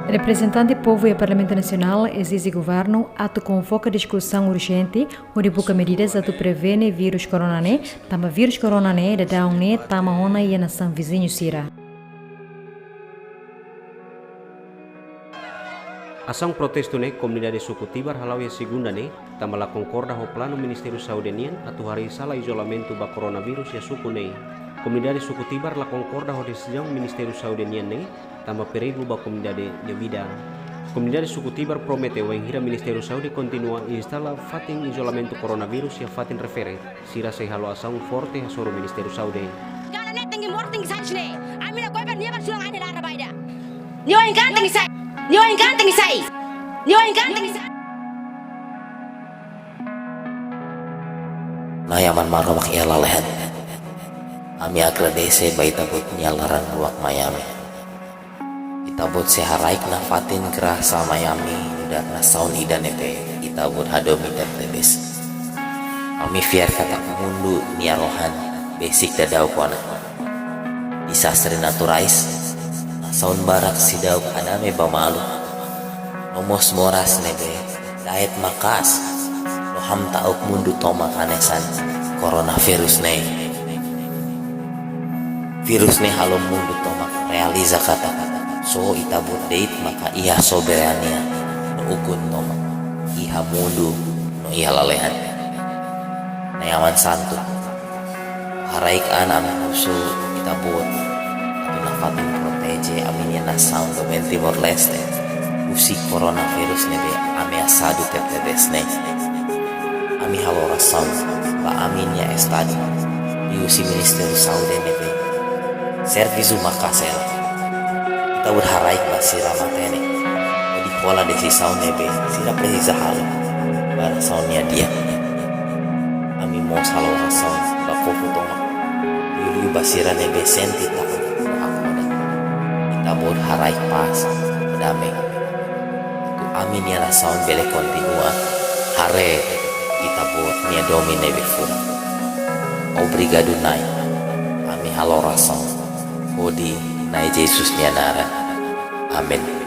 Representante povo e Parlamento Nacional exige governo atu convoca discussão urgente onde busca medidas atu prevene vírus corona né, tama vírus corona né da down né tama ona e nação vizinho sira. Ação protesto ne comunidade suku Tibar halau ya segunda ne tambala concorda ho plano Ministério Saudenian atu hari sala isolamento ba coronavírus ya suku ne. Comunidade suku Tibar la concorda ho decisão Ministério Saudenian ne tamba perigo ba comunidade de vida. Comunidade suku Tibar promete o hira Ministério Saudi continua instala fatin isolamento coronavírus ya fatin refere sira se halo ação forte ha soro Ministério Saudi. Kana net tinggi morting sajne. Amina koi ber niya sulang ane lara baida. Yo engkan tinggi sai. Yo engkan tinggi sai. Yo engkan tinggi sai. Na yaman maromak ia lalehan. Ami agradece baita bot nyalaran luak Miami. Itabot seharaik na fatin gerasa Miami dan na saun idan epe itabot hadomi dan tebes. Ami fiar kata mundu niarohan basic dadau kuana. Disastre naturais na saun barak sidau kaname bamalu. Nomos moras nebe daet makas. Noham tauk mundu toma kanesan coronavirus ne. Virus ne halom mundu toma realiza kata-kata. So itabut date maka iha soberania no ukun toma iha mundu no iha lalehan na yaman santu haraik an amin usu itabut atu nafatin protege aminya na sound do Timor Leste usik coronavirus nebe ame asadu tebes ne ami halora sound ba aminya estadi diusi Ministério Saudi nebe servisu makasela kita berharaik basira matene di pola desi saun nebe sira precisa halo bara saunnya dia ami mo salo saun ba popo toma yuli basira nebe senti tak akoda kita berharaik pas dame tu ami nia la saun bele kontinua hare kita buat nia domi nebe fura obrigado nai ami halo rasaun Odi Nai Yesus Nyanara. Amin.